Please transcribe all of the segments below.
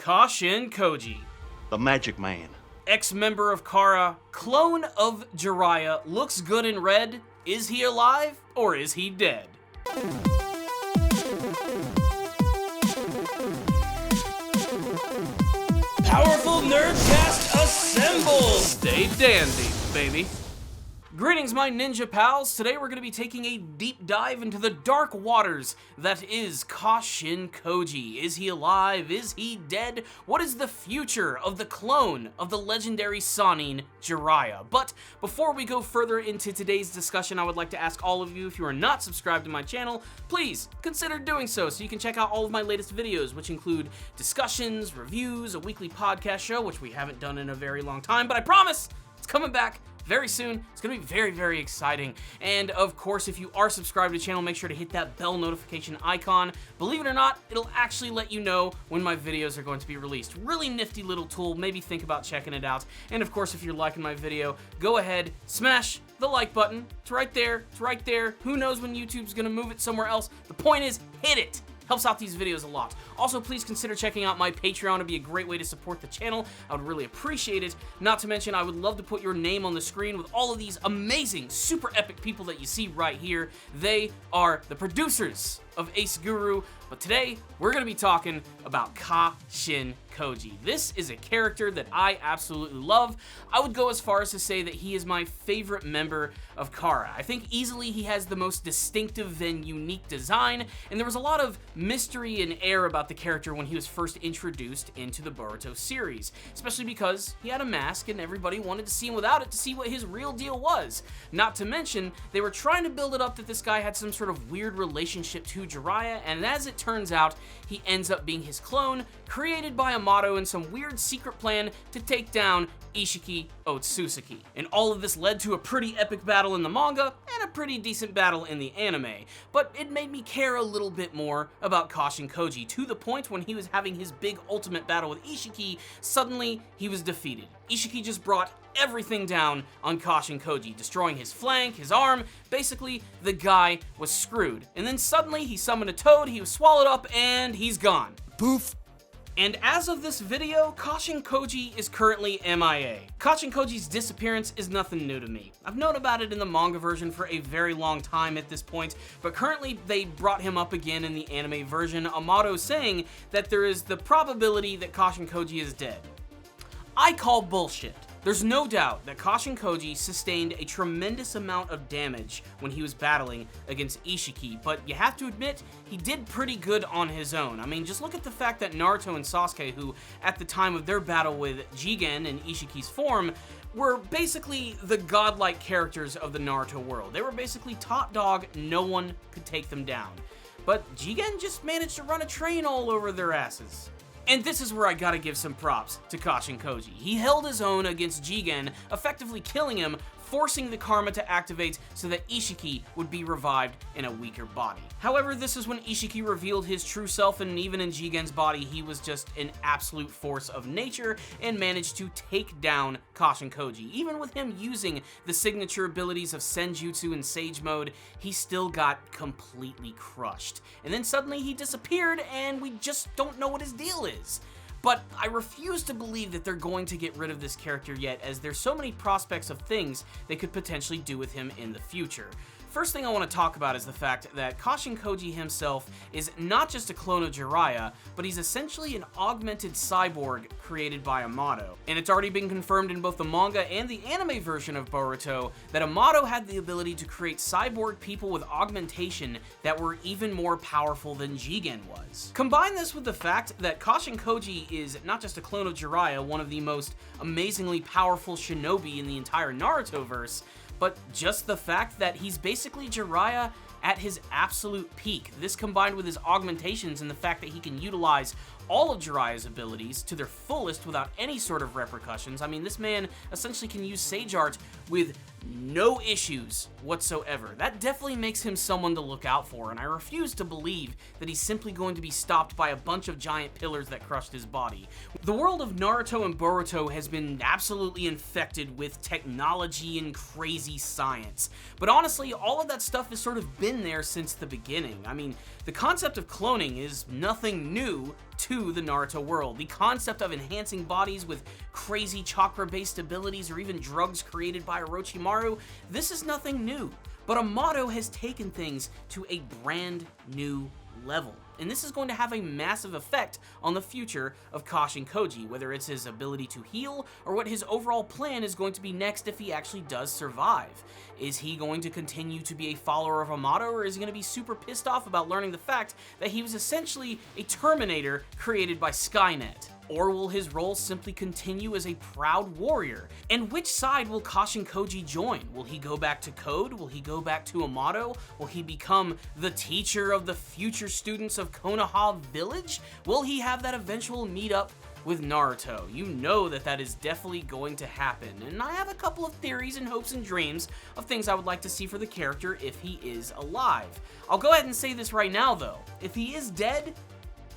Kashin Koji, the Magic Man. ex-member of Kara, clone of Jiraiya, looks good in red. Is he alive or is he dead? Powerful Nerdcast assemble! Stay dandy, baby. Greetings, my ninja pals. Today we're going to be taking a deep dive into the dark waters that is Kashin Koji. Is he alive? Is he dead? What is the future of the clone of the legendary Sannin, Jiraiya? But before we go further into today's discussion, I would like to ask all of you, if you are not subscribed to my channel, please consider doing so you can check out all of my latest videos, which include discussions, reviews, a weekly podcast show, which we haven't done in a very long time, but I promise it's coming back very soon. It's going to be very, very exciting. And of course, if you are subscribed to the channel, make sure to hit that bell notification icon. Believe it or not, it'll actually let you know when my videos are going to be released. Really nifty little tool. Maybe think about checking it out. And of course, if you're liking my video, go ahead, smash the like button. It's right there. It's right there. Who knows when YouTube's going to move it somewhere else? The point is, hit it. Helps out these videos a lot. Also, please consider checking out my Patreon. It'd be a great way to support the channel. I would really appreciate it. Not to mention, I would love to put your name on the screen with all of these amazing, super epic people that you see right here. They are the producers of Ace Guru, but today we're going to be talking about Kashin Koji. This is a character that I absolutely love. I would go as far as to say that he is my favorite member of Kara. I think easily he has the most distinctive and unique design, and there was a lot of mystery and air about the character when he was first introduced into the Boruto series, especially because he had a mask and everybody wanted to see him without it to see what his real deal was. Not to mention, they were trying to build it up that this guy had some sort of weird relationship to Jiraiya, and as it turns out, he ends up being his clone, created by Amato in some weird secret plan to take down Isshiki Otsutsuki. And all of this led to a pretty epic battle in the manga and a pretty decent battle in the anime. But it made me care a little bit more about Kashin Koji, to the point when he was having his big ultimate battle with Isshiki, suddenly he was defeated. Isshiki just brought everything down on Kashin Koji, destroying his flank, his arm. Basically, the guy was screwed. And then suddenly he summoned a toad, he was swallowed up, and he's gone. Poof. And as of this video, Kashin Koji is currently MIA. Kashin Koji's disappearance is nothing new to me. I've known about it in the manga version for a very long time at this point, but currently they brought him up again in the anime version, Amato saying that there is the probability that Kashin Koji is dead. I call bullshit. There's no doubt that Kashin Koji sustained a tremendous amount of damage when he was battling against Isshiki, but you have to admit, he did pretty good on his own. I mean, just look at the fact that Naruto and Sasuke, who at the time of their battle with Jigen in Ishiki's form, were basically the godlike characters of the Naruto world. They were basically top dog, no one could take them down. But Jigen just managed to run a train all over their asses. And this is where I gotta give some props to Kashin Koji. He held his own against Jigen, effectively killing him, forcing the karma to activate so that Isshiki would be revived in a weaker body. However, this is when Isshiki revealed his true self, and even in Jigen's body, he was just an absolute force of nature and managed to take down Kashin Koji. Even with him using the signature abilities of Senjutsu and Sage Mode, he still got completely crushed. And then suddenly he disappeared, and we just don't know what his deal is. But I refuse to believe that they're going to get rid of this character yet, as there's so many prospects of things they could potentially do with him in the future. First thing I want to talk about is the fact that Kashin Koji himself is not just a clone of Jiraiya, but he's essentially an augmented cyborg created by Amato. And it's already been confirmed in both the manga and the anime version of Boruto that Amato had the ability to create cyborg people with augmentation that were even more powerful than Jigen was. Combine this with the fact that Kashin Koji is not just a clone of Jiraiya, one of the most amazingly powerful shinobi in the entire Naruto-verse, but just the fact that he's basically Jiraiya at his absolute peak. This combined with his augmentations and the fact that he can utilize all of Jiraiya's abilities to their fullest without any sort of repercussions. I mean, this man essentially can use Sage Art with no issues whatsoever. That definitely makes him someone to look out for, and I refuse to believe that he's simply going to be stopped by a bunch of giant pillars that crushed his body. The world of Naruto and Boruto has been absolutely infected with technology and crazy science, but honestly, all of that stuff has sort of been there since the beginning. I mean, the concept of cloning is nothing new to the Naruto world. The concept of enhancing bodies with crazy chakra-based abilities or even drugs created by Orochimaru, this is nothing new. But Amato has taken things to a brand new level. And this is going to have a massive effect on the future of Kashin Koji, whether it's his ability to heal or what his overall plan is going to be next if he actually does survive. Is he going to continue to be a follower of Amato, or is he going to be super pissed off about learning the fact that he was essentially a Terminator created by Skynet? Or will his role simply continue as a proud warrior? And which side will Kashin Koji join? Will he go back to Code? Will he go back to Amato? Will he become the teacher of the future students of Konoha Village? Will he have that eventual meetup with Naruto? You know that is definitely going to happen, and I have a couple of theories and hopes and dreams of things I would like to see for the character if he is alive. I'll go ahead and say this right now though, if he is dead,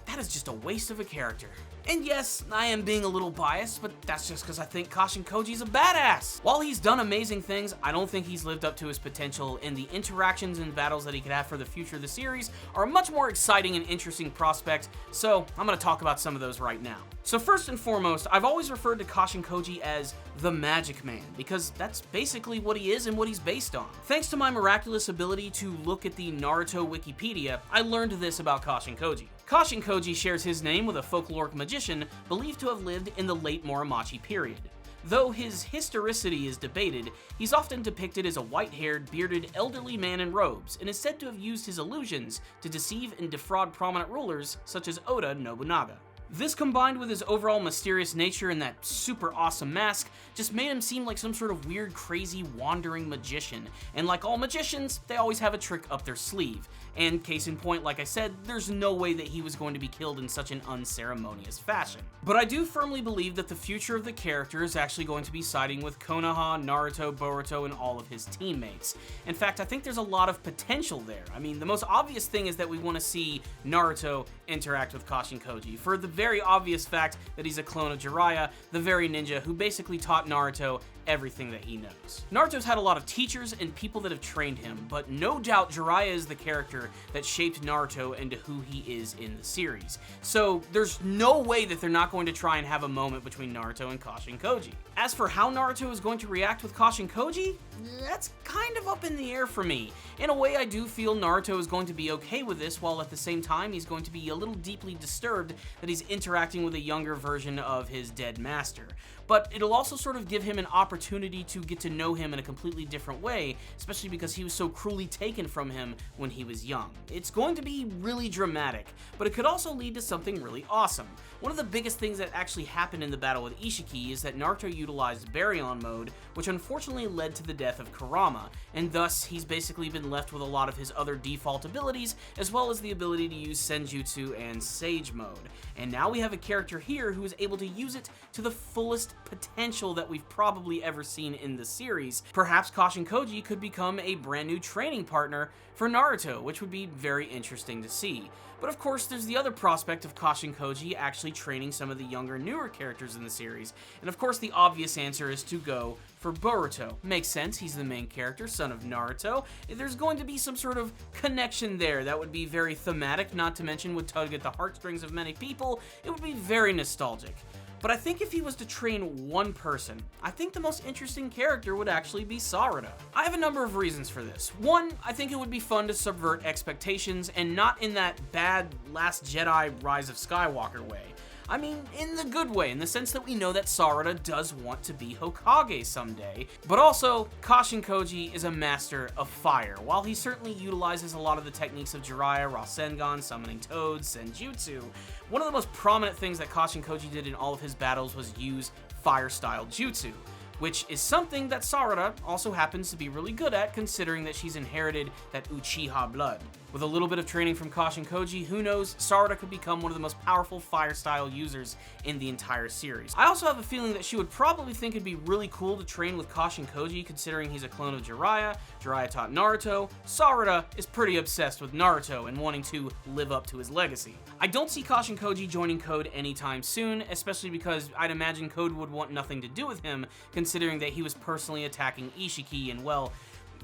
that is just a waste of a character. And yes, I am being a little biased, but that's just because I think Kashin Koji's a badass. While he's done amazing things, I don't think he's lived up to his potential, and the interactions and battles that he could have for the future of the series are a much more exciting and interesting prospect, so I'm going to talk about some of those right now. So first and foremost, I've always referred to Kashin Koji as the Magic Man, because that's basically what he is and what he's based on. Thanks to my miraculous ability to look at the Naruto Wikipedia, I learned this about Kashin Koji. Kashin Koji shares his name with a folkloric magician believed to have lived in the late Muromachi period. Though his historicity is debated, he's often depicted as a white-haired, bearded, elderly man in robes, and is said to have used his illusions to deceive and defraud prominent rulers such as Oda Nobunaga. This, combined with his overall mysterious nature and that super awesome mask, just made him seem like some sort of weird, crazy, wandering magician. And like all magicians, they always have a trick up their sleeve. And case in point, like I said, there's no way that he was going to be killed in such an unceremonious fashion. But I do firmly believe that the future of the character is actually going to be siding with Konoha, Naruto, Boruto, and all of his teammates. In fact, I think there's a lot of potential there. I mean, the most obvious thing is that we want to see Naruto interact with Kashin Koji, for the very obvious fact that he's a clone of Jiraiya, the very ninja who basically taught Naruto everything that he knows. Naruto's had a lot of teachers and people that have trained him, but no doubt Jiraiya is the character that shaped Naruto into who he is in the series. So there's no way that they're not going to try and have a moment between Naruto and Kashin Koji. As for how Naruto is going to react with Kashin Koji, that's kind of up in the air for me. In a way, I do feel Naruto is going to be okay with this, while at the same time he's going to be a little deeply disturbed that he's interacting with a younger version of his dead master. But it'll also sort of give him an opportunity to get to know him in a completely different way, especially because he was so cruelly taken from him when he was young. It's going to be really dramatic, but it could also lead to something really awesome. One of the biggest things that actually happened in the battle with Isshiki is that Naruto utilized Baryon mode, which unfortunately led to the death of Kurama, and thus he's basically been left with a lot of his other default abilities, as well as the ability to use Senjutsu and Sage mode. And now we have a character here who is able to use it to the fullest potential that we've probably ever seen in the series. Perhaps Kashin Koji could become a brand new training partner for Naruto, which would be very interesting to see. But of course, there's the other prospect of Kashin Koji actually training some of the younger, newer characters in the series. And of course, the obvious answer is to go for Boruto. Makes sense, he's the main character, son of Naruto. If there's going to be some sort of connection there, that would be very thematic, not to mention would tug at the heartstrings of many people. It would be very nostalgic. But I think if he was to train one person, I think the most interesting character would actually be Sarada. I have a number of reasons for this. One, I think it would be fun to subvert expectations, and not in that bad Last Jedi Rise of Skywalker way. I mean, in the good way, in the sense that we know that Sarada does want to be Hokage someday, but also, Kashin Koji is a master of fire. While he certainly utilizes a lot of the techniques of Jiraiya, Rasengan, summoning toads, Senjutsu, one of the most prominent things that Kashin Koji did in all of his battles was use fire-style jutsu, which is something that Sarada also happens to be really good at, considering that she's inherited that Uchiha blood. With a little bit of training from Kashin Koji, who knows, Sarada could become one of the most powerful fire-style users in the entire series. I also have a feeling that she would probably think it'd be really cool to train with Kashin Koji, considering he's a clone of Jiraiya, Jiraiya taught Naruto, Sarada is pretty obsessed with Naruto and wanting to live up to his legacy. I don't see Kashin Koji joining Code anytime soon, especially because I'd imagine Code would want nothing to do with him, considering that he was personally attacking Isshiki, and well,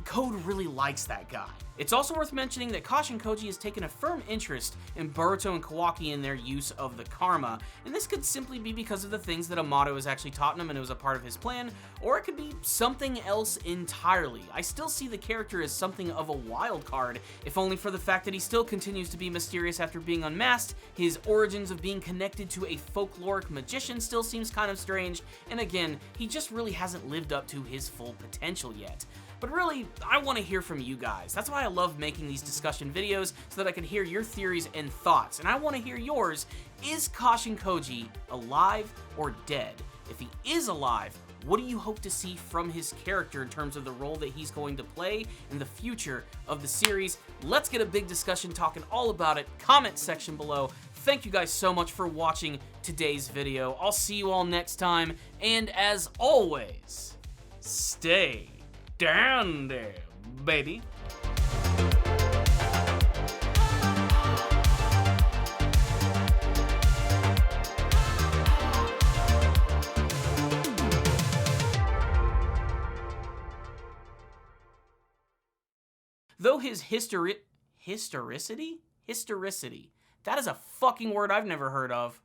Code really likes that guy. It's also worth mentioning that Kashin Koji has taken a firm interest in Boruto and Kawaki in their use of the karma, and this could simply be because of the things that Amato has actually taught him and it was a part of his plan, or it could be something else entirely. I still see the character as something of a wild card, if only for the fact that he still continues to be mysterious after being unmasked, his origins of being connected to a folkloric magician still seems kind of strange, and again, he just really hasn't lived up to his full potential yet. But really, I want to hear from you guys. That's why I love making these discussion videos, so that I can hear your theories and thoughts. And I want to hear yours. Is Kashin Koji alive or dead? If he is alive, what do you hope to see from his character in terms of the role that he's going to play in the future of the series? Let's get a big discussion talking all about it. Comment section below. Thank you guys so much for watching today's video. I'll see you all next time. And as always, stay down there, baby. Though his historicity? Historicity? That is a fucking word I've never heard of.